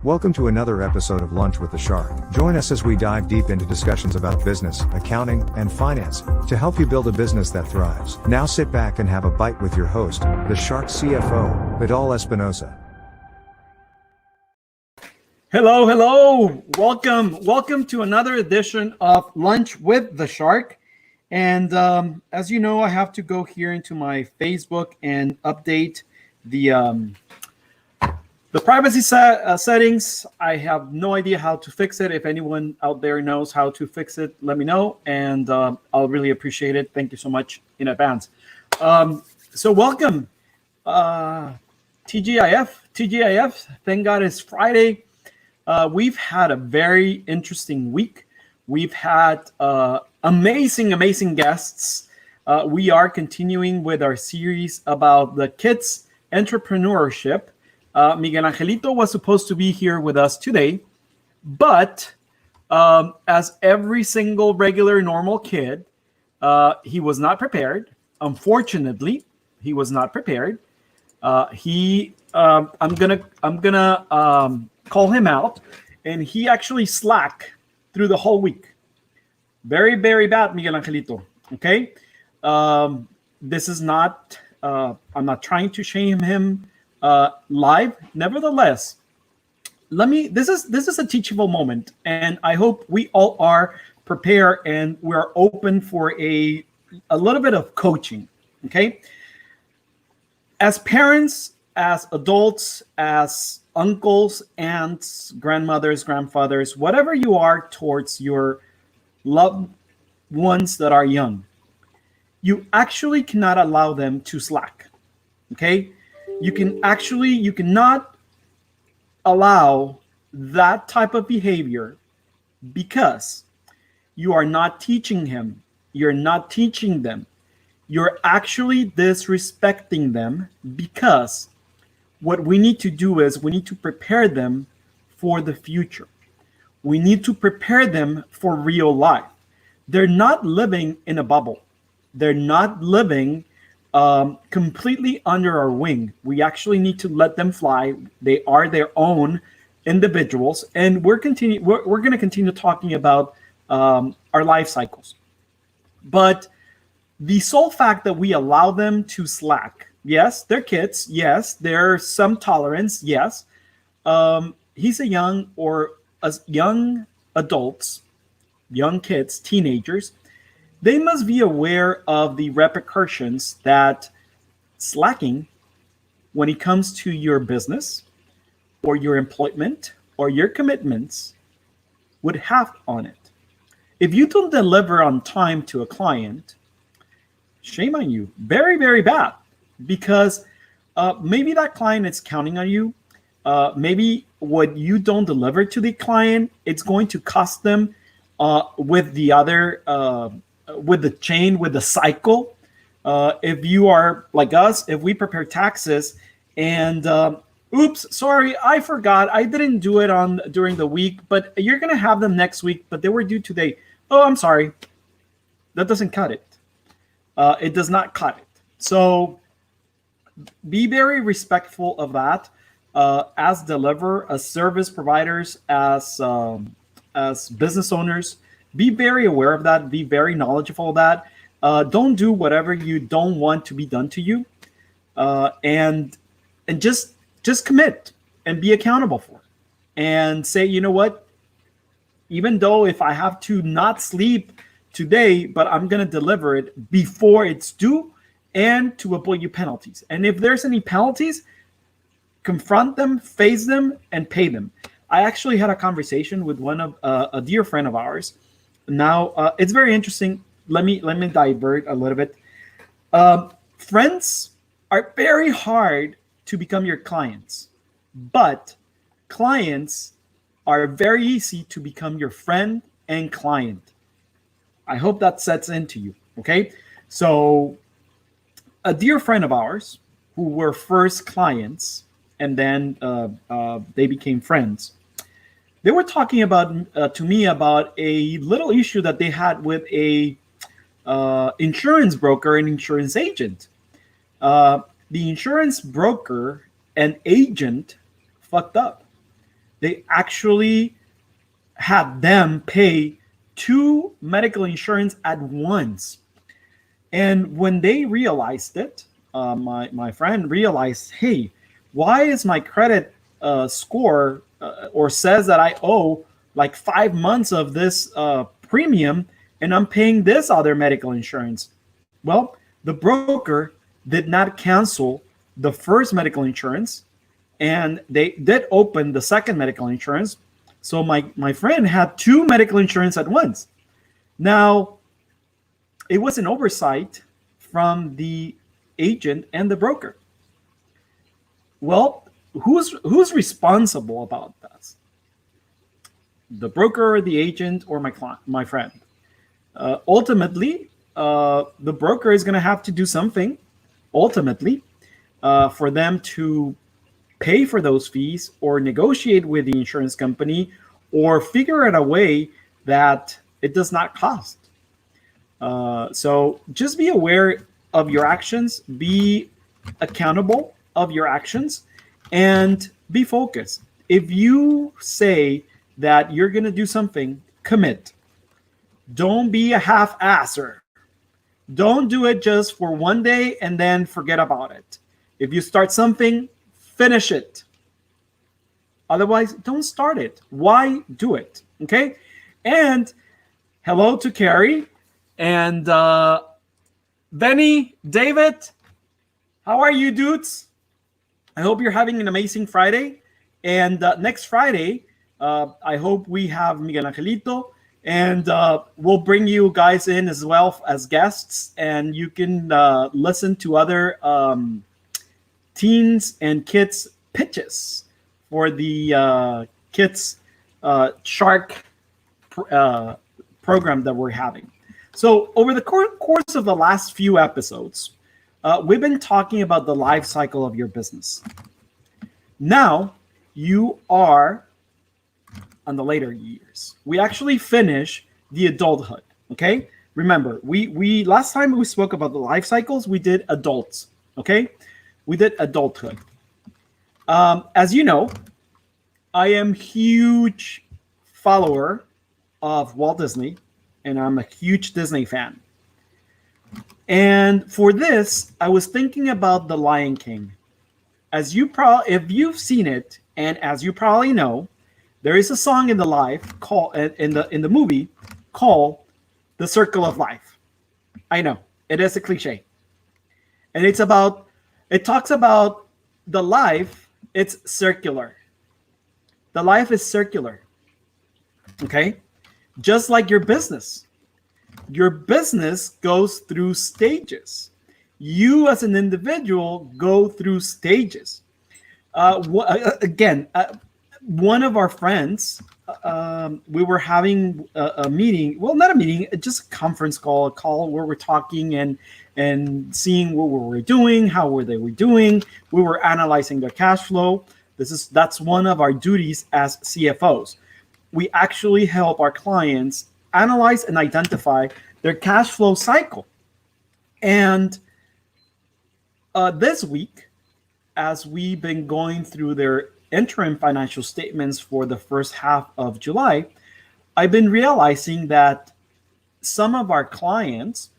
Welcome to another episode of Lunch with the Shark. Join us as we dive deep into discussions about business, accounting, and finance to help you build a business that thrives. Now sit back and have a bite with your host, the Shark CFO, Vidal Espinosa. Hello. Welcome to another edition of Lunch with the Shark. And as you know, I have to go here into my Facebook and update the privacy settings. I have no idea how to fix it. If anyone out there knows how to fix it, let me know, and I'll really appreciate it. Thank you so much in advance. So welcome, TGIF. Thank God it's Friday. We've had a very interesting week. We've had amazing guests. We are continuing with our series about the kids' entrepreneurship. Miguel Angelito was supposed to be here with us today, but as every single regular normal kid, he was not prepared. Unfortunately, he was not prepared. I'm gonna call him out, and he actually slacked through the whole week. Very bad, Miguel Angelito. Okay, this is not. I'm not trying to shame him. Live. Nevertheless, this is a teachable moment, and I hope we all are prepared and we're open for a little bit of coaching. Okay, as parents, as adults, as uncles, aunts, grandmothers, grandfathers, whatever you are towards your loved ones that are young, you actually cannot allow them to slack. Okay, you cannot allow that type of behavior, because you are not teaching him. You're not teaching them. You're actually disrespecting them, because what we need to do is we need to prepare them for the future. We need to prepare them for real life. They're not living in a bubble. They're not living completely under our wing. We actually need to let them fly. They are their own individuals, and we're going to continue talking about our life cycles. But the sole fact that we allow them to slack, yes, they're kids. Yes, there's some tolerance. Yes, he's young adults, young kids, teenagers. They must be aware of the repercussions that slacking, when it comes to your business or your employment or your commitments, would have on it. If you don't deliver on time to a client, shame on you. Very bad, because maybe that client is counting on you. Maybe what you don't deliver to the client, it's going to cost them with the other. With the chain, with the cycle. If you are like us, if we prepare taxes and oops, sorry, I forgot, I didn't do it during the week, but you're gonna have them next week, but they were due today. Oh, I'm sorry. That doesn't cut it. It does not cut it. So be very respectful of that. As service providers, as business owners. Be very aware of that. Be very knowledgeable of that. Don't do whatever you don't want to be done to you, and just commit and be accountable for it. And say, you know what? Even though if I have to not sleep today, but I'm gonna deliver it before it's due, and to avoid you penalties. And if there's any penalties, confront them, face them, and pay them. I actually had a conversation with a dear friend of ours. Now, it's very interesting. Let me divert a little bit. Friends are very hard to become your clients, but clients are very easy to become your friend and client. I hope that sets into you, okay? So a dear friend of ours who were first clients, and then they became friends. They were talking about to me about a little issue that they had with a insurance broker and insurance agent. The insurance broker and agent fucked up. they actually had them pay 2 medical insurance at once. And when they realized it, my friend realized, hey, why is my credit score or says that I owe like 5 months of this premium and I'm paying this other medical insurance? Well, the broker did not cancel the first medical insurance, and they did open the second medical insurance. So my friend had 2 medical insurance at once. Now, it was an oversight from the agent and the broker. Well, who's responsible about this? The broker, or the agent, or my client, my friend? Ultimately, the broker is going to have to do something. Ultimately, for them to pay for those fees, or negotiate with the insurance company, or figure out a way that it does not cost. So just be aware of your actions, be accountable of your actions, and be focused. If you say that you're going to do something, commit. Don't be a half-asser. Don't do it just for one day and then forget about it. If you start something, finish it. Otherwise, don't start it. Why do it? Okay? And hello to Carrie and Benny, David. How are you, dudes? I hope you're having an amazing Friday. And next Friday, I hope we have Miguel Angelito, and we'll bring you guys in as well as guests, and you can listen to other teens and kids pitches for the kids Shark program that we're having. So over the course of the last few episodes, we've been talking about the life cycle of your business. Now you are on the later years. We actually finish the adulthood. Okay. Remember, we last time we spoke about the life cycles, we did adults. Okay. We did adulthood. As you know, I am huge follower of Walt Disney, and I'm a huge Disney fan. And for this, I was thinking about The Lion King. As you if you've seen it, and as you probably know, there is a song in the life called in the movie called "The Circle of Life." I know it is a cliche, and it talks about the life. It's circular. The life is circular. Okay, just like your business. Your business goes through stages. You as an individual go through stages. One of our friends, we were having a meeting. Well, not a meeting, just a conference call, where we're talking and seeing what we were doing, how they were doing. We were analyzing their cash flow. That's one of our duties as CFOs. We actually help our clients analyze and identify their cash flow cycle. And this week, as we've been going through their interim financial statements for the first half of July, I've been realizing that some of our clients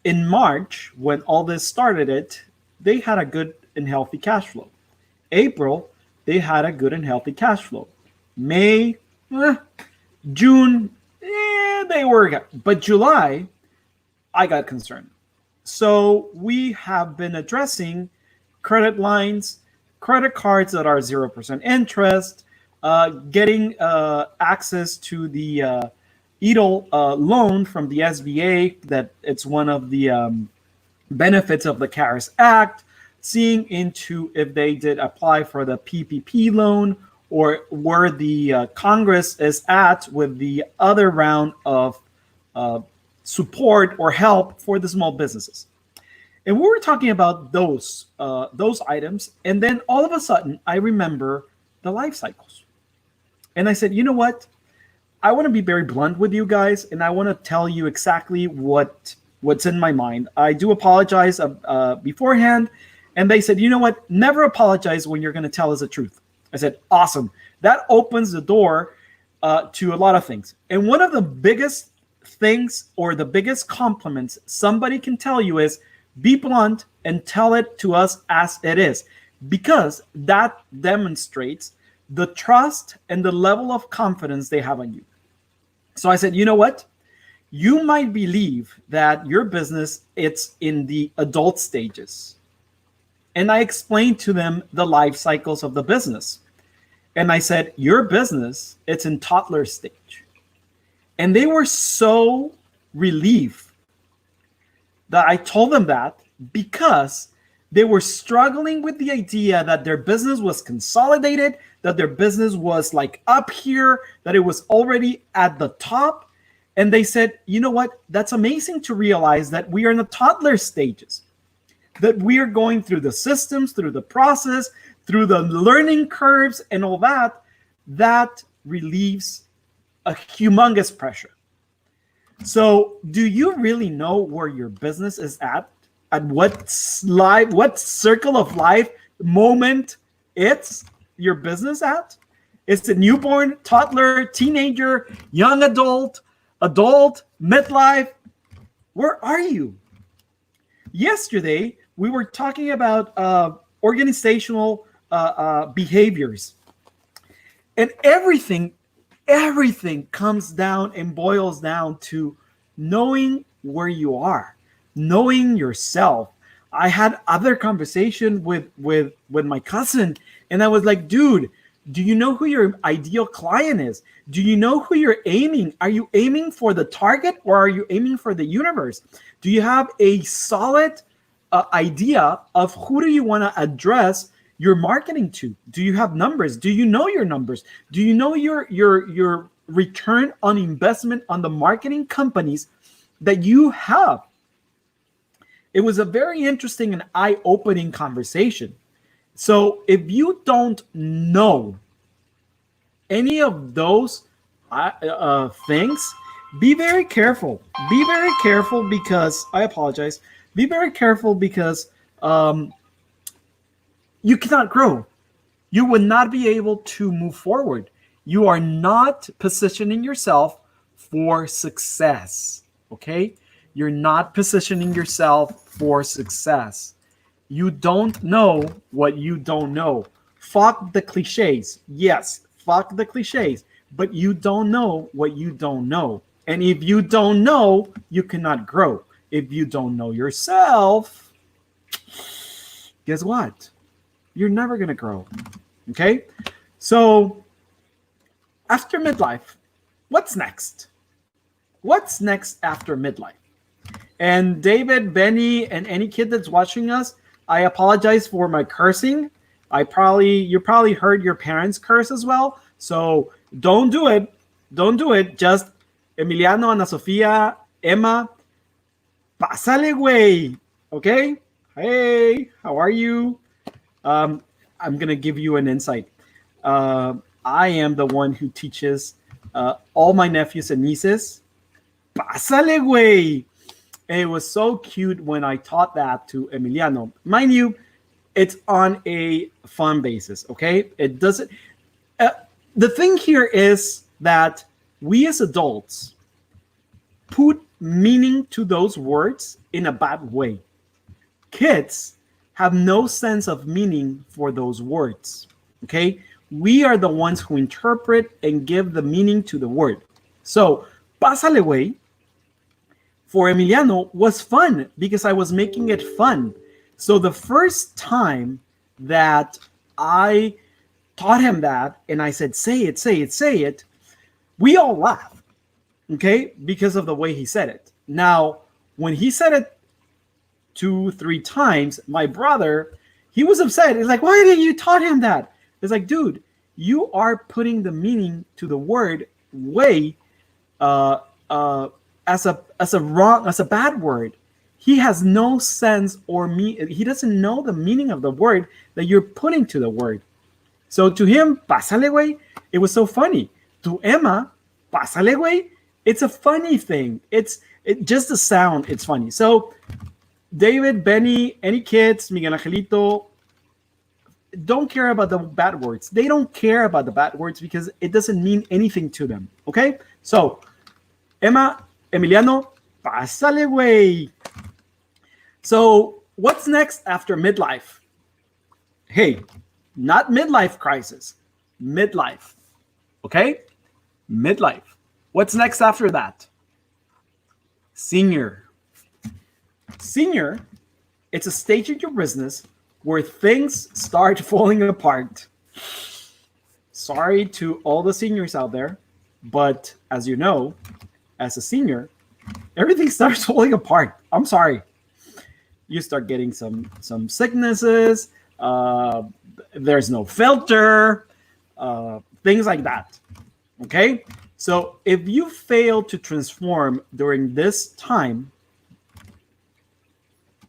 in March, when all this started, they had a good and healthy cash flow. April, they had a good and healthy cash flow. May, June, they were, but July, I got concerned. So we have been addressing credit lines, credit cards that are 0% interest, getting access to the EIDL loan from the SBA, that it's one of the benefits of the CARES Act, seeing into if they did apply for the PPP loan, or where the Congress is at with the other round of support or help for the small businesses. And we were talking about those items, and then all of a sudden, I remember the life cycles. And I said, you know what? I want to be very blunt with you guys, and I want to tell you exactly what's in my mind. I do apologize beforehand, and they said, you know what? Never apologize when you're going to tell us the truth. I said, awesome. That opens the door to a lot of things. And one of the biggest things or the biggest compliments somebody can tell you is be blunt and tell it to us as it is, because that demonstrates the trust and the level of confidence they have on you. So I said, you know what? You might believe that your business, it's in the adult stages. And I explained to them the life cycles of the business. And I said, your business, it's in toddler stage. And they were so relieved that I told them that, because they were struggling with the idea that their business was consolidated, that their business was like up here, that it was already at the top. And they said, you know what? That's amazing to realize that we are in the toddler stages, that we are going through the systems, through the process, through the learning curves and all that. That relieves a humongous pressure. So do you really know where your business is at what circle of life moment it's your business at? It's a newborn, toddler, teenager, young adult, midlife. Where are you? Yesterday, we were talking about organizational behaviors. And everything comes down and boils down to knowing where you are, knowing yourself. I had other conversation with my cousin, and I was like, dude, do you know who your ideal client is? Do you know who you're aiming? Are you aiming for the target, or are you aiming for the universe? Do you have a solid idea of who do you want to address your marketing to? Do you have numbers? Do you know your numbers? Do you know your return on investment on the marketing companies that you have? It was a very interesting and eye-opening conversation. So if you don't know any of those things, be very careful. Be very careful because, I apologize, be very careful because you cannot grow. You will not be able to move forward. You are not positioning yourself for success, okay? You're not positioning yourself for success. You don't know what you don't know. Fuck the cliches. Yes, fuck the cliches. But you don't know what you don't know. And if you don't know, you cannot grow. If you don't know yourself, guess what? You're never going to grow. Okay? So, after midlife, what's next? What's next after midlife? And David, Benny, and any kid that's watching us, I apologize for my cursing. You probably heard your parents curse as well. So don't do it. Don't do it. Just Emiliano, Ana Sofia, Emma, pásale, güey. Okay? Hey, how are you? I'm going to give you an insight. I am the one who teaches all my nephews and nieces, pásale, güey. And it was so cute when I taught that to Emiliano. Mind you, it's on a fun basis, okay? It doesn't... the thing here is that we as adults put meaning to those words in a bad way. Kids have no sense of meaning for those words, okay? We are the ones who interpret and give the meaning to the word. So, pásale, güey, for Emiliano was fun because I was making it fun. So the first time that I taught him that and I said, say it, say it, say it, we all laughed, okay, because of the way he said it. Now, when he said it 2-3 times, my brother, he was upset. He's like, why didn't you taught him that? It's like, dude, you are putting the meaning to the word way as a bad word. He has no sense he doesn't know the meaning of the word that you're putting to the word. So to him, pásale, güey, it was so funny. To Emma, pásale, güey, it's a funny thing. It's just the sound, it's funny. So David, Benny, any kids, Miguel Angelito, don't care about the bad words. They don't care about the bad words because it doesn't mean anything to them. Okay? So, Emiliano, pásale, güey. So, what's next after midlife? Hey, not midlife crisis, midlife. Okay? Midlife. What's next after that? Senior. Senior, it's a stage in your business where things start falling apart. Sorry to all the seniors out there, but as you know, as a senior, everything starts falling apart. I'm sorry. You start getting some sicknesses. There's no filter, things like that. Okay? So if you fail to transform during this time,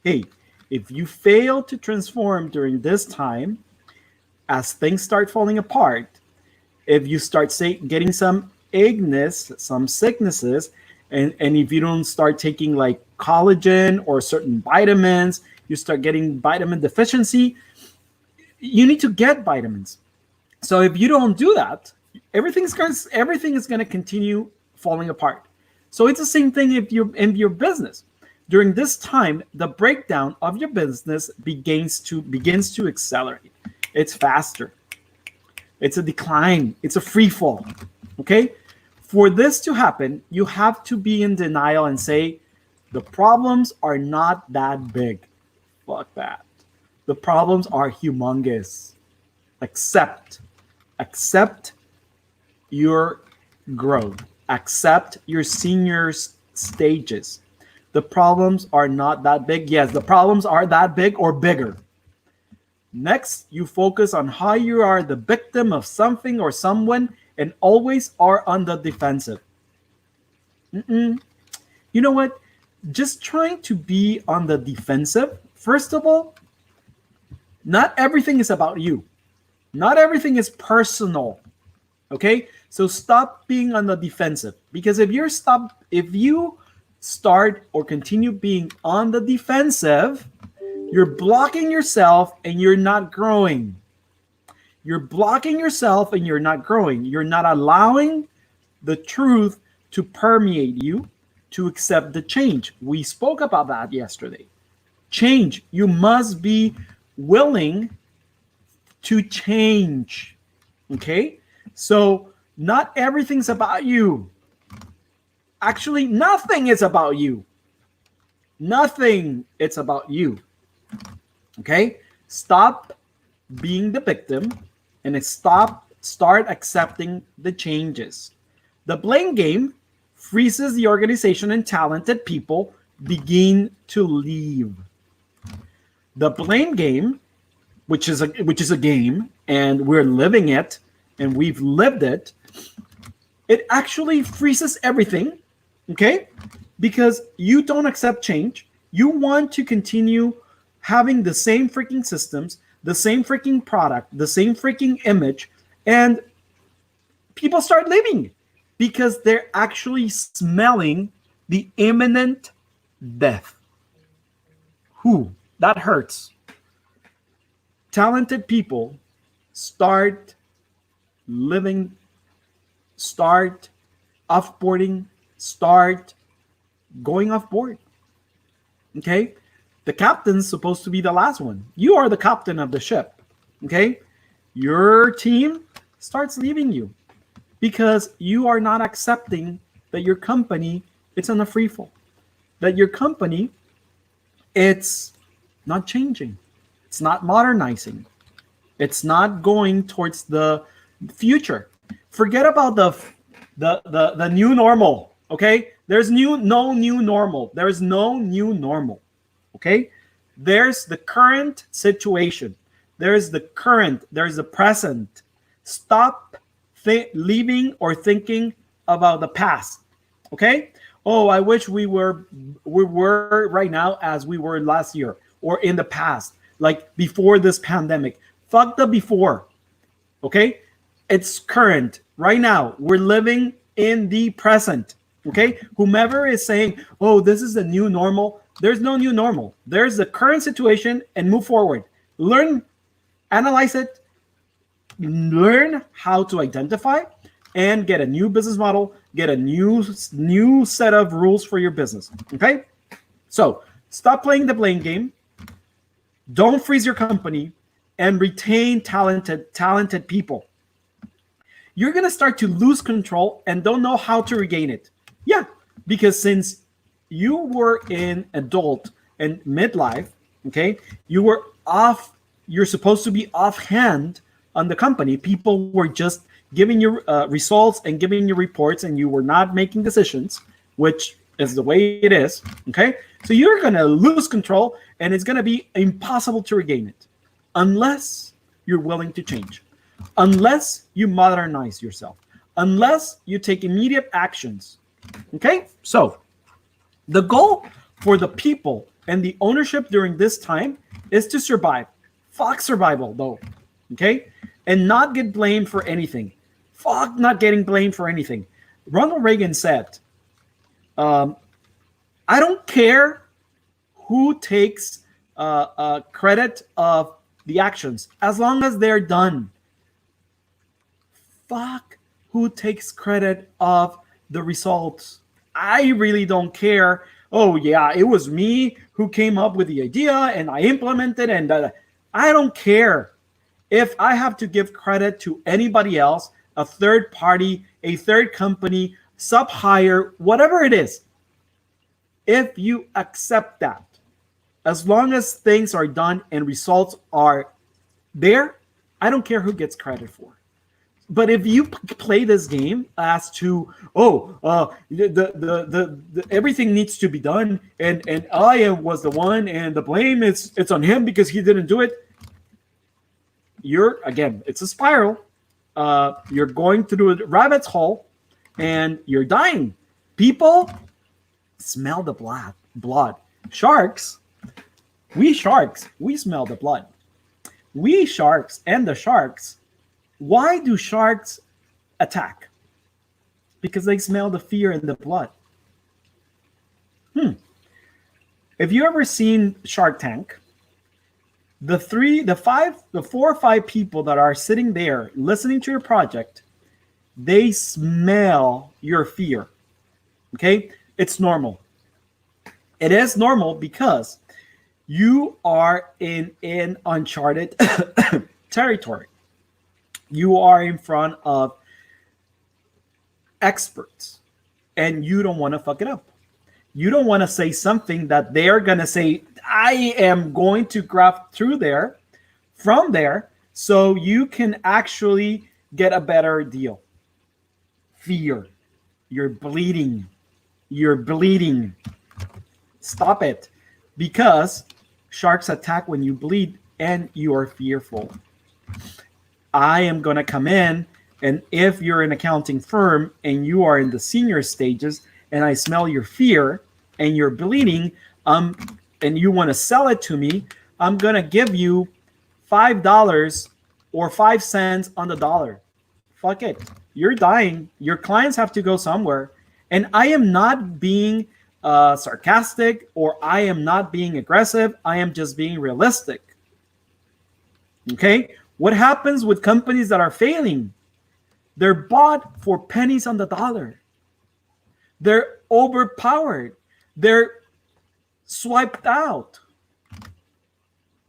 hey, if you fail to transform during this time, as things start falling apart, if you start getting some illness, some sicknesses, and if you don't start taking like collagen or certain vitamins, you start getting vitamin deficiency, you need to get vitamins. So if you don't do that, everything is going to continue falling apart. So it's the same thing if you're in your business. During this time, the breakdown of your business begins to accelerate. It's faster. It's a decline. It's a free fall. Okay? For this to happen, you have to be in denial and say, the problems are not that big. Fuck that. The problems are humongous. Accept your growth. Accept your senior stages. The problems are not that big. Yes, the problems are that big or bigger. Next, you focus on how you are the victim of something or someone and always are on the defensive. You know what? Just trying to be on the defensive. First of all, not everything is about you. Not everything is personal. Okay? So stop being on the defensive. Because if you start or continue being on the defensive, you're blocking yourself and you're not growing. You're blocking yourself and you're not growing. You're not allowing the truth to permeate you to accept the change. We spoke about that yesterday. Change. You must be willing to change. Okay? So not everything's about you. Actually, nothing is about you. Nothing. It's about you. Okay? Stop being the victim and start accepting the changes. The blame game freezes the organization and talented people begin to leave. The blame game, which is a game, and we're living it, and we've lived it, it actually freezes everything, okay? Because you don't accept change. You want to continue having the same freaking systems, the same freaking product, the same freaking image, and people start leaving because they're actually smelling the imminent death. That hurts. Talented people start living, start offboarding, start going off board. Okay? The captain's supposed to be the last one. You are the captain of the ship. Okay? Your team starts leaving you because you are not accepting that your company it's on a free fall. That your company it's not changing. It's not modernizing. It's not going towards the future. Forget about the new normal. Okay? There's no new normal. There is no new normal. Okay? There's the current situation. There's the present. Stop leaving or thinking about the past. Okay? Oh, I wish we were right now as we were last year or in the past, like before this pandemic. Fuck the before. Okay? It's current. Right now, we're living in the present. Okay? Whomever is saying, oh, this is the new normal, there's no new normal. There's the current situation and move forward. Learn analyze it, learn how to identify, and get a new business model, get a new set of rules for your business. Okay? So stop playing the blame game. Don't freeze your company, and retain talented people. You're going to start to lose control and don't know how to regain it. Yeah, because since you were in adult and midlife, okay, you're supposed to be offhand on the company. People were just giving you results and giving you reports, and you were not making decisions, which is the way it is, okay? So you're going to lose control, and it's going to be impossible to regain it unless you're willing to change, unless you modernize yourself, unless you take immediate actions, okay? So the goal for the people and the ownership during this time is to survive. Fuck survival, though, okay? And not get blamed for anything. Fuck not getting blamed for anything. Ronald Reagan said, I don't care who takes credit of the actions as long as they're done. Fuck who takes credit of the results. I really don't care. Oh yeah, it was me who came up with the idea and I implemented, and I don't care if I have to give credit to anybody else, a third party, a third company, sub-hire, whatever it is. If you accept that, as long as things are done and results are there, I don't care who gets credit for. But if you play this game as to, everything needs to be done, and I was the one, and the blame it's on him because he didn't do it, it's a spiral. You're going through a rabbit's hole, and you're dying. People smell the blood. Sharks, we smell the blood. We sharks and the sharks. Why do sharks attack? Because they smell the fear in the blood. If you ever seen Shark Tank, the 4 or 5 people that are sitting there listening to your project, they smell your fear. Okay? It's normal. It is normal because you are in uncharted territory. You are in front of experts, and you don't want to fuck it up. You don't want to say something that they're going to say, I am going to grab from there, so you can actually get a better deal. Fear. You're bleeding. Stop it. Because sharks attack when you bleed and you are fearful. I am going to come in, and if you're an accounting firm and you are in the senior stages and I smell your fear and you're bleeding, and you want to sell it to me, I'm going to give you $5 or 5 cents on the dollar. Fuck it. You're dying. Your clients have to go somewhere. And I am not being sarcastic, or I am not being aggressive. I am just being realistic. Okay? What happens with companies that are failing? They're bought for pennies on the dollar. They're overpowered. They're swiped out.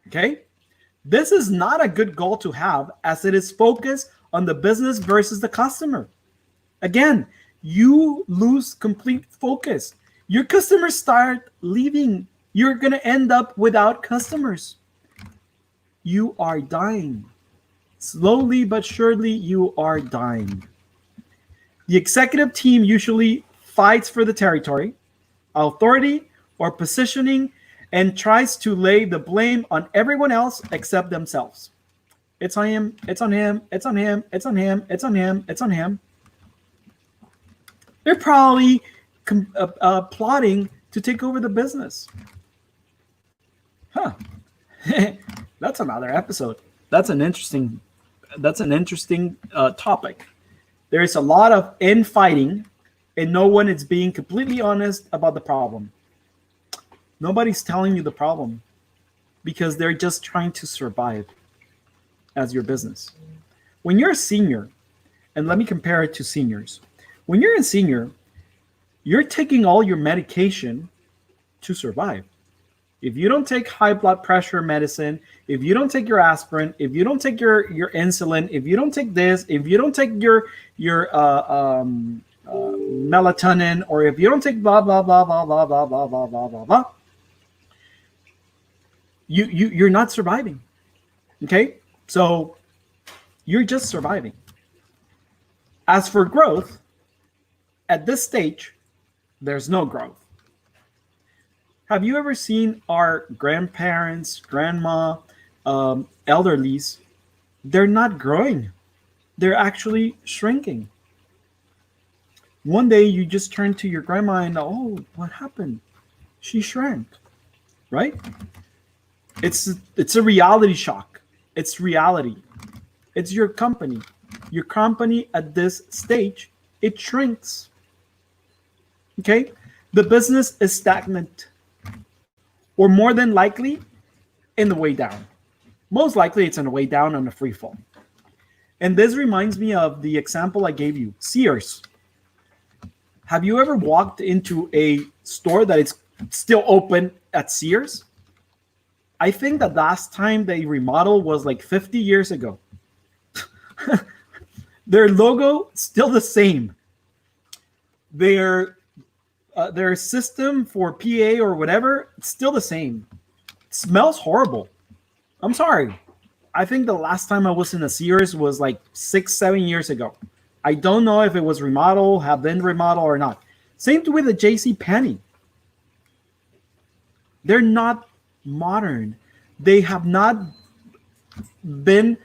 Okay? This is not a good goal to have, as it is focused on the business versus the customer. Again, you lose complete focus. Your customers start leaving. You're going to end up without customers. You are dying. Slowly but surely, you are dying. The executive team usually fights for the territory, authority, or positioning, and tries to lay the blame on everyone else except themselves. It's on him, it's on him, it's on him, it's on him, it's on him, it's on him. They're probably plotting to take over the business. That's another episode. That's an interesting topic. There is a lot of infighting, and no one is being completely honest about the problem. Nobody's telling you the problem because they're just trying to survive. as your business. When you're a senior, and let me compare it to seniors. When you're a senior, you're taking all your medication to survive. If you don't take high blood pressure medicine, if you don't take your aspirin, if you don't take your insulin, if you don't take this, if you don't take your melatonin, or if you don't take blah blah blah blah blah blah blah blah blah blah blah, you're not surviving. Okay, so you're just surviving. As for growth, at this stage, there's no growth. Have you ever seen our grandparents, grandma, elderlies? They're not growing. They're actually shrinking. One day you just turn to your grandma and, oh, what happened? She shrank, right? It's a reality shock. It's reality. It's your company. Your company at this stage, it shrinks. Okay? The business is stagnant, or more than likely in the way down. Most likely it's on the way down on a free fall. And this reminds me of the example I gave you, Sears. Have you ever walked into a store that is still open at Sears? I think the last time they remodeled was like 50 years ago. Their logo still the same. Their system for PA or whatever, it's still the same. It smells horrible. I'm sorry. I think the last time I was in a Sears was like 6-7 years ago. I don't know if it was remodeled, have been remodeled or not. Same with the JCPenney. They're not modern. They have not been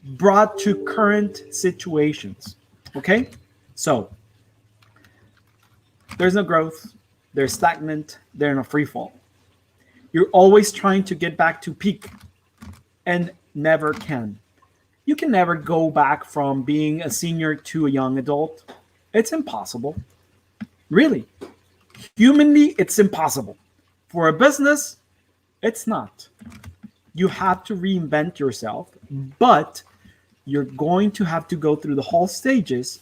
brought to current situations. Okay? So, there's no growth. They're stagnant. They're in a free fall. You're always trying to get back to peak and never can. You can never go back from being a senior to a young adult. It's impossible. Really. Humanly, it's impossible. For a business, it's not. You have to reinvent yourself, but you're going to have to go through the whole stages,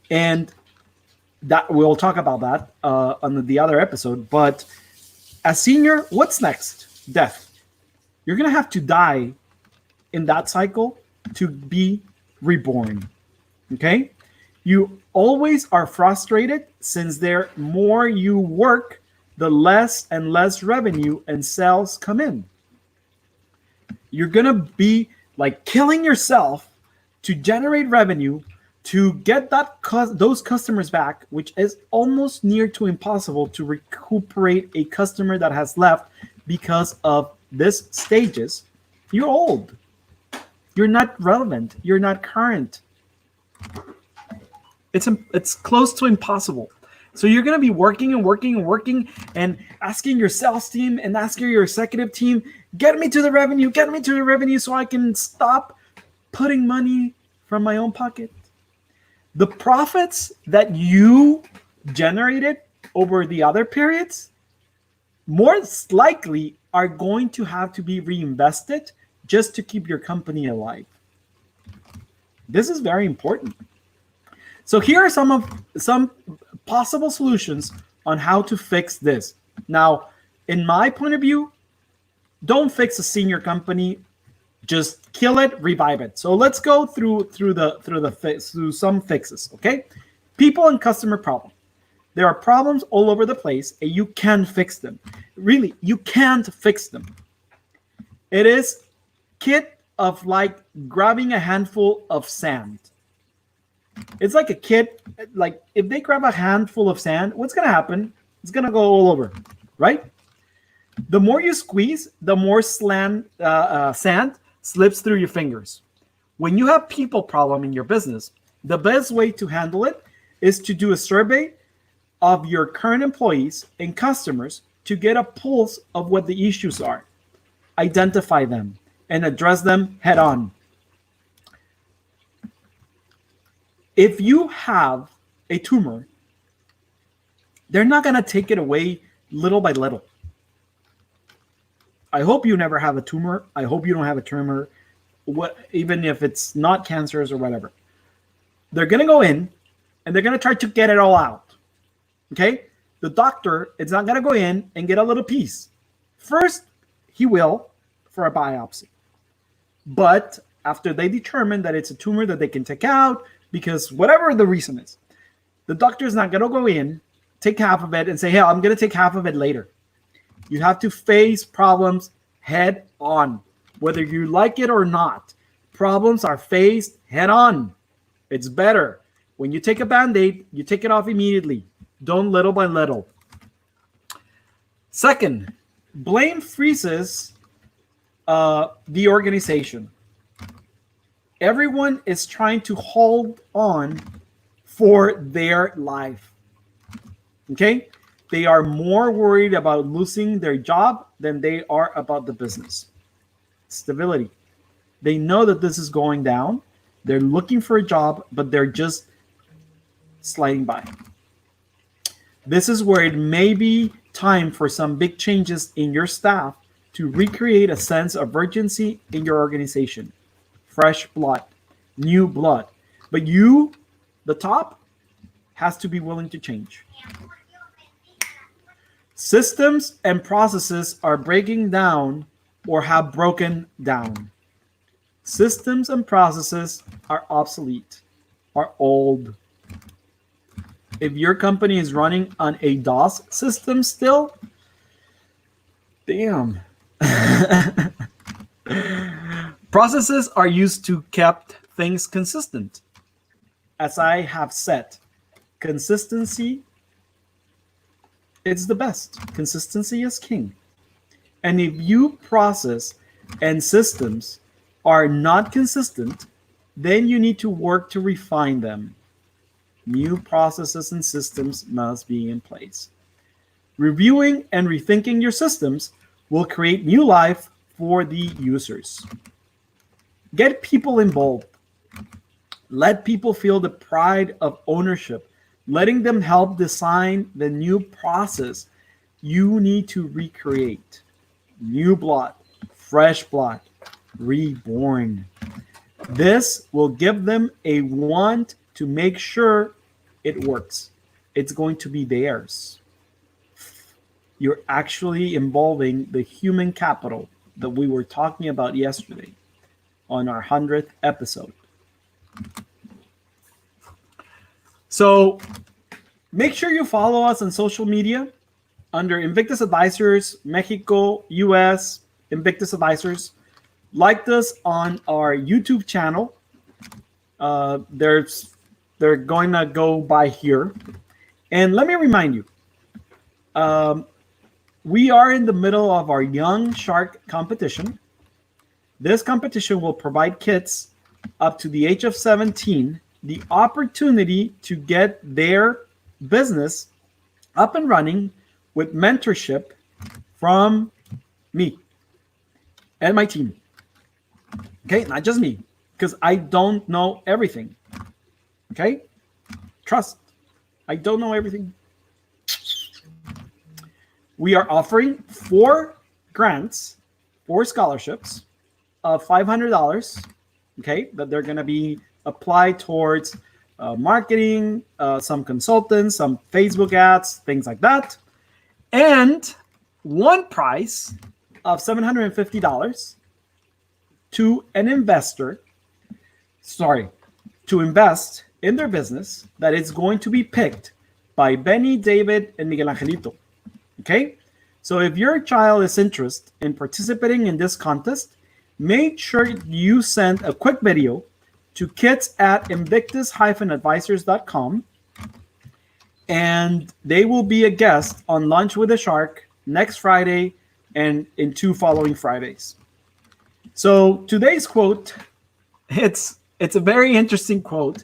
and that we'll talk about that on the other episode. But as senior, what's next? Death. You're going to have to die in that cycle to be reborn. Okay? You always are frustrated since the more you work, the less and less revenue and sales come in. You're going to be like killing yourself to generate revenue, to get those customers back, which is almost near to impossible to recuperate a customer that has left because of these stages. You're old. You're not relevant. You're not current. It's close to impossible. So you're going to be working and working and working and asking your sales team and asking your executive team, get me to the revenue so I can stop putting money from my own pocket. The profits that you generated over the other periods, more likely are going to have to be reinvested just to keep your company alive. This is very important. So here are some possible solutions on how to fix this. Now, in my point of view, don't fix a senior company. Just kill it, revive it. So let's go through some fixes. Okay, people and customer problem. There are problems all over the place, and you can fix them. Really, you can't fix them. It is kit of like grabbing a handful of sand. It's like a kid, like if they grab a handful of sand, what's going to happen? It's going to go all over, right? The more you squeeze, the more sand slips through your fingers. When you have people problem in your business, the best way to handle it is to do a survey of your current employees and customers to get a pulse of what the issues are, identify them, and address them head on. If you have a tumor, they're not going to take it away little by little. I hope you never have a tumor. I hope you don't have a tumor. even if it's not cancerous or whatever. They're going to go in and they're going to try to get it all out. Okay? The doctor is not going to go in and get a little piece. First, he will for a biopsy. But after they determine that it's a tumor that they can take out, because whatever the reason is, the doctor is not going to go in, take half of it, and say, hey, I'm going to take half of it later. You have to face problems head on, whether you like it or not. Problems are faced head on. It's better. When you take a Band-Aid, you take it off immediately. Don't little by little. Second, blame freezes the organization. Everyone is trying to hold on for their life. Okay? They are more worried about losing their job than they are about the business. Stability. They know that this is going down. They're looking for a job, but they're just sliding by. This is where it may be time for some big changes in your staff to recreate a sense of urgency in your organization. Fresh blood, new blood. But you, the top, has to be willing to change. Systems and processes are breaking down or have broken down. Systems and processes are obsolete, are old. If your company is running on a DOS system still, damn. Processes are used to keep things consistent. As I have said, consistency is the best. Consistency is king. And if you process and systems are not consistent, then you need to work to refine them. New processes and systems must be in place. Reviewing and rethinking your systems will create new life for the users. Get people involved. Let people feel the pride of ownership, letting them help design the new process you need to recreate. New blood, fresh blood, reborn. This will give them a want to make sure it works. It's going to be theirs. You're actually involving the human capital that we were talking about yesterday on our 100th episode. So make sure you follow us on social media under Invictus Advisors, Mexico, US, Invictus Advisors. Like us on our YouTube channel. They're going to go by here. And let me remind you, we are in the middle of our Young Shark competition. This competition will provide kids up to the age of 17 the opportunity to get their business up and running with mentorship from me and my team. Okay, not just me, because I don't know everything. Okay? Trust. I don't know everything. We are offering 4 grants, 4 scholarships of $500, okay, that they're going to be applied towards marketing, some consultants, some Facebook ads, things like that. And one prize of $750 to an investor, to invest in their business that is going to be picked by Benny, David, and Miguel Angelito. Okay? So if your child is interested in participating in this contest, make sure you send a quick video to kids@invictus-advisors.com, and they will be a guest on Lunch with a Shark next Friday and in 2 following Fridays. So today's quote, it's a very interesting quote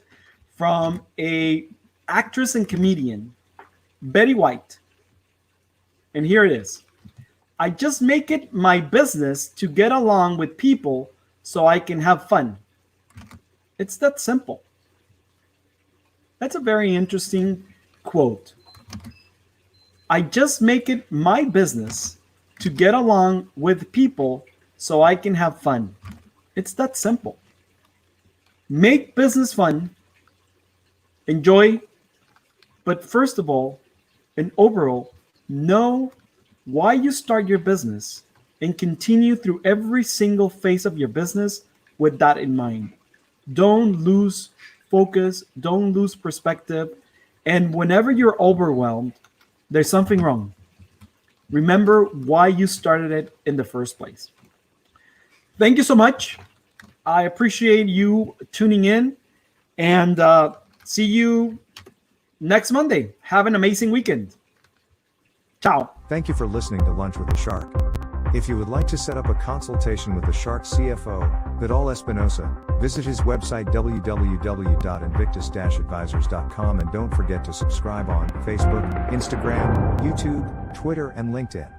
from a actress and comedian, Betty White. And here it is. I just make it my business to get along with people so I can have fun. It's that simple. That's a very interesting quote. I just make it my business to get along with people so I can have fun. It's that simple. Make business fun, enjoy, but first of all, and overall, know why you start your business and continue through every single phase of your business with that in mind. Don't lose focus, don't lose perspective, and whenever you're overwhelmed, there's something wrong. Remember why you started it in the first place. Thank you so much. I appreciate you tuning in, and see you next Monday. Have an amazing weekend. Ciao. Thank you for listening to Lunch with the Shark. If you would like to set up a consultation with the Shark CFO, Vidal Espinosa, visit his website www.invictus-advisors.com, and don't forget to subscribe on Facebook, Instagram, YouTube, Twitter, and LinkedIn.